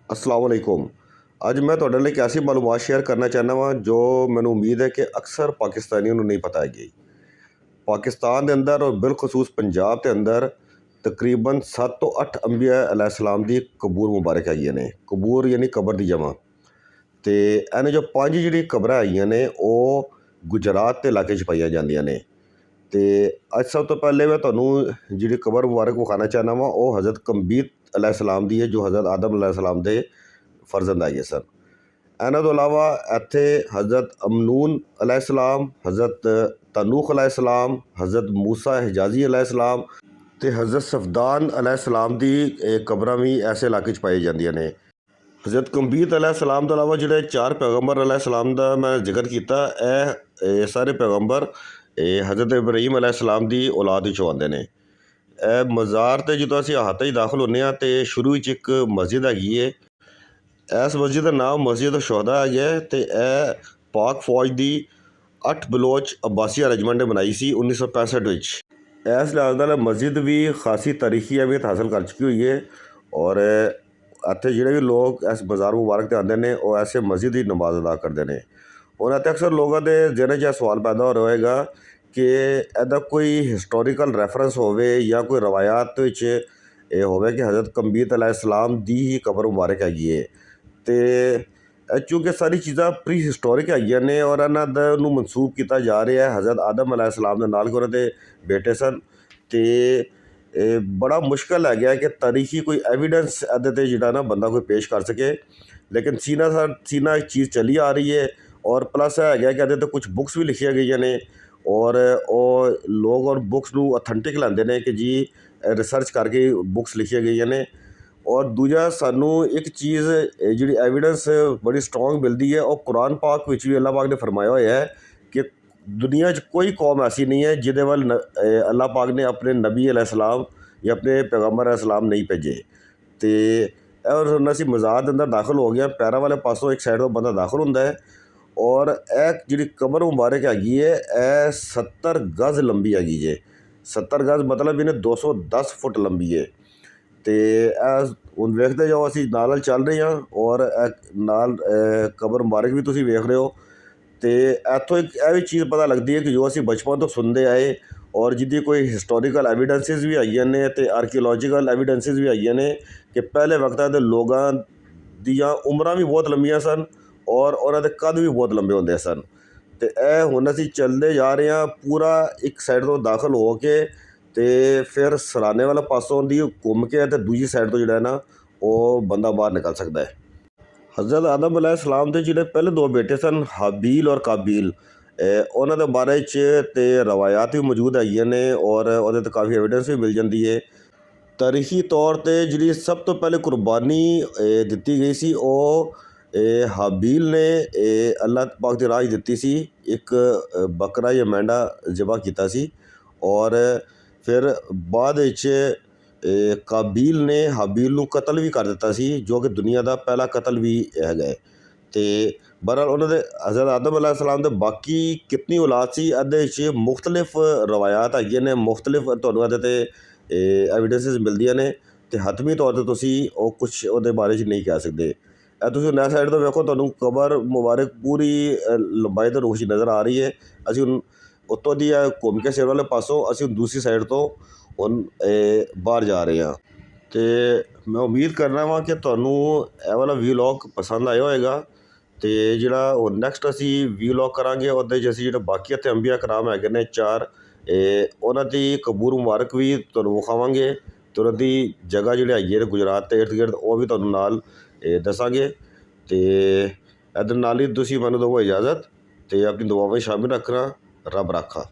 अस्सलाम वालेकुम। ਅੱਜ ਮੈਂ ਤੁਹਾਡੇ ਲਈ ਇੱਕ ਐਸੀ ਮਾਲੂਮਾਤ ਸ਼ੇਅਰ ਕਰਨਾ ਚਾਹੁੰਦਾ ਵਾਂ ਜੋ ਮੈਨੂੰ ਉਮੀਦ ਹੈ ਕਿ ਅਕਸਰ ਪਾਕਿਸਤਾਨੀਆਂ ਨੂੰ ਨਹੀਂ ਪਤਾ ਹੈਗੀ। ਪਾਕਿਸਤਾਨ ਦੇ ਅੰਦਰ ਔਰ ਬਿਲਖਸੂਸ ਪੰਜਾਬ ਦੇ ਅੰਦਰ ਤਕਰੀਬਨ 7 ਤੋਂ 8 ਅੰਬੀਆ अलैहिस्सलाम ਦੀ ਕਬੂਰ ਮੁਬਾਰਕ ਹੈਗੀਆਂ ਨੇ। ਕਬੂਰ ਯਾਨੀ ਕਬਰ ਦੀ ਜਮ੍ਹਾਂ। ਅਤੇ ਇਹਨੇ ਜੋ 5 ਜਿਹੜੀ ਕਬਰਾਂ ਹੈਗੀਆਂ ਨੇ ਉਹ ਗੁਜਰਾਤ ਦੇ ਇਲਾਕੇ 'ਚ ਪਾਈਆਂ ਜਾਂਦੀਆਂ ਨੇ। ਅਤੇ ਅੱਜ ਸਭ ਤੋਂ ਪਹਿਲੇ ਮੈਂ ਤੁਹਾਨੂੰ ਜਿਹੜੀ ਕਬਰ ਮੁਬਾਰਕ ਵਿਖਾਉਣਾ ਚਾਹੁੰਦਾ ਵਾਂ ਉਹ ਹਜ਼ਰਤ ਕਮਬੀਤ अलैहिस्सलाम ਦੀ ਹੈ ਜੋ ਹਜ਼ਰਤ ਆਦਮ अलैहिस्सलाम ਦੇ ਫਰਜ਼ੰਦ ਹੈਗੇ ਸਨ। ਇਹਨਾਂ ਤੋਂ ਇਲਾਵਾ ਇੱਥੇ ਹਜ਼ਰਤ ਅਮਨੂਨ अलैहिस्सलाम, ਹਜ਼ਰਤ ਤਨੂਖ अलैहिस्सलाम, ਹਜ਼ਰਤ ਮੂਸਾ ਹਿਜਾਜ਼ੀ अलैहिस्सलाम ਅਤੇ ਹਜ਼ਰਤ ਸਫਦਾਨ अलैहिस्सलाम ਦੀ ਕਬਰਾਂ ਵੀ ਐਸੇ ਇਲਾਕੇ 'ਚ ਪਾਈ ਜਾਂਦੀਆਂ ਨੇ। ਹਜ਼ਰਤ ਕਮਬੀਤ अलैहिस्सलाम ਤੋਂ ਇਲਾਵਾ ਜਿਹੜੇ 4 ਪੈਗੰਬਰ अलैहिस्सलाम ਦਾ ਮੈਂ ਜ਼ਿਕਰ ਕੀਤਾ, ਇਹ ਸਾਰੇ ਪੈਗੰਬਰ ਹਜ਼ਰਤ ਇਬਰਾਹੀਮ अलैहिस्सलाम ਦੀ ਔਲਾਦ ਵਿੱਚੋਂ ਆਉਂਦੇ ਨੇ। ਇਹ ਮਜ਼ਾਰ 'ਤੇ ਜਦੋਂ ਅਸੀਂ ਅਹਾਤੇ 'ਚ ਦਾਖਲ ਹੁੰਦੇ ਹਾਂ ਤਾਂ ਸ਼ੁਰੂ ਵਿੱਚ ਇੱਕ ਮਸਜਿਦ ਹੈਗੀ ਹੈ। ਇਸ ਮਸਜਿਦ ਦਾ ਨਾਮ ਮਸਜਿਦ ਸ਼ੋਹਦਾ ਹੈਗਾ ਅਤੇ ਇਹ ਪਾਕ ਫੌਜ ਦੀ 8 ਬਲੋਚ ਅਬਾਸੀਆ ਰੈਜੀਮੈਂਟ ਨੇ ਬਣਾਈ ਸੀ 1965 ਵਿੱਚ। ਇਸ ਲਿਹਾਜ਼ ਨਾਲ ਮਸਜਿਦ ਵੀ ਖਾਸੀ ਤਾਰੀਖੀ ਅਹਿਮੀਅਤ ਹਾਸਲ ਕਰ ਚੁੱਕੀ ਹੋਈ ਹੈ ਔਰ ਇੱਥੇ ਜਿਹੜੇ ਵੀ ਲੋਕ ਇਸ ਬਾਜ਼ਾਰ ਮੁਬਾਰਕ 'ਤੇ ਆਉਂਦੇ ਨੇ ਉਹ ਐਸੇ ਮਸਜਿਦ ਦੀ ਨਮਾਜ਼ ਅਦਾ ਕਰਦੇ ਨੇ। ਔਰ ਇੱਥੇ ਅਕਸਰ ਲੋਕਾਂ ਦੇ ਜ਼ਿਹਨ 'ਚ ਇਹ ਸਵਾਲ ਪੈਦਾ ਹੋ ਰਿਹਾ ਹੋਏਗਾ ਕਿ ਇਹਦਾ ਕੋਈ ਹਿਸਟੋਰੀਕਲ ਰੈਫਰੈਂਸ ਹੋਵੇ ਜਾਂ ਕੋਈ ਰਵਾਇਤ ਵਿੱਚ ਇਹ ਹੋਵੇ ਕਿ ਹਜ਼ਰਤ ਕਮਬੀਤ अलैहिस्सलाम ਦੀ ਹੀ ਕਬਰ ਮੁਬਾਰਕ ਹੈਗੀ ਹੈ। ਅਤੇ ਚੂँਕਿ ਸਾਰੀ ਚੀਜ਼ਾਂ ਪ੍ਰੀ ਹਿਸਟੋਰਿਕ ਹੈਗੀਆਂ ਨੇ ਔਰ ਇਹਨਾਂ ਦਾ ਨੂੰ ਮਨਸੂਬ ਕੀਤਾ ਜਾ ਰਿਹਾ ਹੈ ਹਜ਼ਰਤ ਆਦਮ अलैहिस्सलाम ਦੇ ਨਾਲ ਕਿ ਉਹਨਾਂ ਦੇ ਬੇਟੇ ਸਨ। ਅਤੇ ਬੜਾ ਮੁਸ਼ਕਿਲ ਹੈਗਾ ਕਿ ਤਾਰੀਖੀ ਕੋਈ ਐਵੀਡੈਂਸ ਇਹਦੇ 'ਤੇ ਜਿਹੜਾ ਨਾ ਬੰਦਾ ਕੋਈ ਪੇਸ਼ ਕਰ ਸਕੇ। ਲੇਕਿਨ ਸੀਨਾ ਇੱਕ ਚੀਜ਼ ਚੱਲੀ ਆ ਰਹੀ ਹੈ ਔਰ ਪਲੱਸ ਇਹ ਹੈਗਾ ਕਿ ਇਹਦੇ 'ਤੇ ਕੁਛ ਬੁੱਕਸ ਵੀ ਲਿਖੀਆਂ ਗਈਆਂ ਨੇ ਔਰ ਉਹ ਲੋਕ ਔਰ ਬੁੱਕਸ ਨੂੰ ਅਥੈਂਟਿਕ ਲੈਂਦੇ ਨੇ ਕਿ ਜੀ ਰਿਸਰਚ ਕਰਕੇ ਬੁੱਕਸ ਲਿਖੀਆਂ ਗਈਆਂ ਨੇ। ਔਰ ਦੂਜਾ ਸਾਨੂੰ ਇੱਕ ਚੀਜ਼ ਜਿਹੜੀ ਐਵੀਡੈਂਸ ਬੜੀ ਸਟਰੋਂਗ ਮਿਲਦੀ ਹੈ ਉਹ ਕੁਰਾਨ ਪਾਕ ਵਿੱਚ ਵੀ ਅੱਲਾਹ ਪਾਕ ਨੇ ਫਰਮਾਇਆ ਹੋਇਆ ਹੈ ਕਿ ਦੁਨੀਆ 'ਚ ਕੋਈ ਕੌਮ ਐਸੀ ਨਹੀਂ ਹੈ ਜਿਹਦੇ ਵੱਲ ਅੱਲਾਹ ਪਾਕ ਨੇ ਆਪਣੇ ਨਬੀ अलैहिस्सलाम ਜਾਂ ਆਪਣੇ ਪੈਗੰਬਰ अलैहिस्सलाम ਨਹੀਂ ਭੇਜੇ। ਅਤੇ ਔਰ ਹੁਣ ਅਸੀਂ ਮਜ਼ਾਰ ਦੇ ਅੰਦਰ ਦਾਖਲ ਹੋ ਗਏ ਹਾਂ, ਪੈਰਾਂ ਵਾਲੇ ਪਾਸੋਂ ਇੱਕ ਸਾਈਡ ਤੋਂ ਬੰਦਾ ਦਾਖਲ ਹੁੰਦਾ ਹੈ ਔਰ ਇਹ ਜਿਹੜੀ ਕਬਰ ਮੁਬਾਰਕ ਹੈਗੀ ਹੈ ਇਹ 70 ਗਜ਼ ਲੰਬੀ ਹੈਗੀ ਜੇ। 70 ਗਜ਼ ਮਤਲਬ ਇਹਨੇ 210 ਫੁੱਟ ਲੰਬੀ ਹੈ। ਅਤੇ ਇਹ ਹੁਣ ਵੇਖਦੇ ਜਾਓ, ਅਸੀਂ ਨਾਲ ਚੱਲ ਰਹੇ ਹਾਂ ਔਰ ਨਾਲ ਕਬਰ ਮੁਬਾਰਕ ਵੀ ਤੁਸੀਂ ਵੇਖ ਰਹੇ ਹੋ। ਅਤੇ ਇੱਥੋਂ ਇੱਕ ਇਹ ਵੀ ਚੀਜ਼ ਪਤਾ ਲੱਗਦੀ ਹੈ ਕਿ ਜੋ ਅਸੀਂ ਬਚਪਨ ਤੋਂ ਸੁਣਦੇ ਆਏ ਔਰ ਜਿਹਦੀ ਕੋਈ ਹਿਸਟੋਰੀਕਲ ਐਵੀਡੈਂਸਿਸ ਵੀ ਹੈਗੀਆਂ ਨੇ ਅਤੇ ਆਰਕੀਓਲੋਜੀਕਲ ਐਵੀਡੈਂਸਿਸ ਵੀ ਹੈਗੀਆਂ ਨੇ ਕਿ ਪਹਿਲੇ ਵਕਤਾਂ ਦੇ ਲੋਕਾਂ ਦੀਆਂ ਉਮਰਾਂ ਵੀ ਬਹੁਤ ਲੰਬੀਆਂ ਸਨ ਔਰ ਉਹਨਾਂ ਦੇ ਕੱਦ ਵੀ ਬਹੁਤ ਲੰਬੇ ਹੁੰਦੇ ਸਨ। ਅਤੇ ਇਹ ਹੁਣ ਅਸੀਂ ਚੱਲਦੇ ਜਾ ਰਹੇ ਹਾਂ ਪੂਰਾ ਇੱਕ ਸਾਈਡ ਤੋਂ ਦਾਖਲ ਹੋ ਕੇ ਅਤੇ ਫਿਰ ਸਰਾਨੇ ਵਾਲੇ ਪਾਸੋਂ ਦੀ ਘੁੰਮ ਕੇ ਅਤੇ ਦੂਜੀ ਸਾਈਡ ਤੋਂ ਜਿਹੜਾ ਹੈ ਨਾ ਉਹ ਬੰਦਾ ਬਾਹਰ ਨਿਕਲ ਸਕਦਾ ਹੈ। ਹਜ਼ਰਤ ਆਦਮ अलैहिस्सलाम ਦੇ ਜਿਹੜੇ ਪਹਿਲੇ 2 ਬੇਟੇ ਸਨ ਹਾਬੀਲ ਔਰ ਕਾਬੀਲ, ਉਹਨਾਂ ਦੇ ਬਾਰੇ 'ਚ ਅਤੇ ਰਵਾਇਤ ਵੀ ਮੌਜੂਦ ਹੈਗੀਆਂ ਨੇ ਔਰ ਉਹਦੇ 'ਤੇ ਕਾਫੀ ਐਵੀਡੈਂਸ ਵੀ ਮਿਲ ਜਾਂਦੀ ਹੈ। ਤਾਰੀਖੀ ਤੌਰ 'ਤੇ ਜਿਹੜੀ ਸਭ ਤੋਂ ਪਹਿਲੇ ਕੁਰਬਾਨੀ ਦਿੱਤੀ ਗਈ ਸੀ ਉਹ ਹਾਬੀਲ ਨੇ ਅੱਲਾਹ ਪਾਕ ਦੀ ਰਾਹ 'ਚ ਦਿੱਤੀ ਸੀ। ਇੱਕ ਬੱਕਰਾ ਜਾਂ ਮੈਂਡਾ ਜ਼ਬ੍ਹਾ ਕੀਤਾ ਸੀ ਔਰ ਫਿਰ ਬਾਅਦ ਵਿੱਚ ਕਾਬੀਲ ਨੇ ਹਾਬੀਲ ਨੂੰ ਕਤਲ ਵੀ ਕਰ ਦਿੱਤਾ ਸੀ ਜੋ ਕਿ ਦੁਨੀਆ ਦਾ ਪਹਿਲਾ ਕਤਲ ਵੀ ਹੈਗਾ ਹੈ। ਅਤੇ ਬਹਰਹਾਲ ਉਹਨਾਂ ਦੇ ਹਜ਼ਰਤ ਆਦਮ अलैहिस्सलाम ਦੇ ਬਾਕੀ ਕਿਤਨੀ ਔਲਾਦ ਸੀ ਇਹਦੇ ਵਿੱਚ ਮੁਖਤਲਿਫ ਰਵਾਇਤ ਹੈਗੀਆਂ ਨੇ, ਮੁਖਤਲਿਫ ਤੁਹਾਨੂੰ ਇਹਦੇ 'ਤੇ ਐਵੀਡੈਂਸਿਸ ਮਿਲਦੀਆਂ ਨੇ ਅਤੇ ਹਤਮੀ ਤੌਰ 'ਤੇ ਤੁਸੀਂ ਉਹ ਕੁਛ ਉਹਦੇ ਬਾਰੇ 'ਚ ਨਹੀਂ ਕਹਿ ਸਕਦੇ। ਇਹ ਤੁਸੀਂ ਨੈਕਸਟ ਸਾਈਡ ਤੋਂ ਵੇਖੋ, ਤੁਹਾਨੂੰ ਕਬਰ ਮੁਬਾਰਕ ਪੂਰੀ ਲੰਬਾਈ ਅਤੇ ਰੂਹ 'ਚ ਨਜ਼ਰ ਆ ਰਹੀ ਹੈ। ਅਸੀਂ ਹੁਣ ਉੱਤੋਂ ਦੀ ਘੁੰਮ ਕੇ ਸਿਰ ਵਾਲੇ ਪਾਸੋਂ ਅਸੀਂ ਦੂਸਰੀ ਸਾਈਡ ਤੋਂ ਹੁਣ ਬਾਹਰ ਜਾ ਰਹੇ ਹਾਂ। ਅਤੇ ਮੈਂ ਉਮੀਦ ਕਰਦਾ ਵਾਂ ਕਿ ਤੁਹਾਨੂੰ ਇਹ ਵਾਲਾ ਵੀਲੌਗ ਪਸੰਦ ਆਇਆ ਹੋਏਗਾ। ਅਤੇ ਜਿਹੜਾ ਹੁਣ ਨੈਕਸਟ ਅਸੀਂ ਵੀਲੌਗ ਕਰਾਂਗੇ ਉਹਦੇ 'ਚ ਅਸੀਂ ਜਿਹੜੇ ਬਾਕੀ ਇੱਥੇ ਅੰਬੀਆ ਕਰਾਮ ਹੈਗੇ ਨੇ 4 ਉਹਨਾਂ ਦੀ ਕਬੂਰ ਮੁਬਾਰਕ ਵੀ ਤੁਹਾਨੂੰ ਵਿਖਾਵਾਂਗੇ ਅਤੇ ਉਹਨਾਂ ਦੀ ਜਗ੍ਹਾ ਜਿਹੜੀ ਹੈਗੀ ਹੈ ਗੁਜਰਾਤ ਦੇ ਇਰਦ ਗਿਰਦ ਉਹ ਵੀ ਤੁਹਾਨੂੰ ਨਾਲ ਦੱਸਾਂਗੇ। ਅਤੇ ਇਹਦੇ ਨਾਲ ਹੀ ਤੁਸੀਂ ਮੈਨੂੰ ਦਿਓ ਇਜਾਜ਼ਤ ਅਤੇ ਆਪਣੀ ਦੁਆਵਾਂ ਵਿੱਚ ਸ਼ਾਮਿਲ ਰੱਖਣਾ। ਰੱਬ ਰਾਖਾ।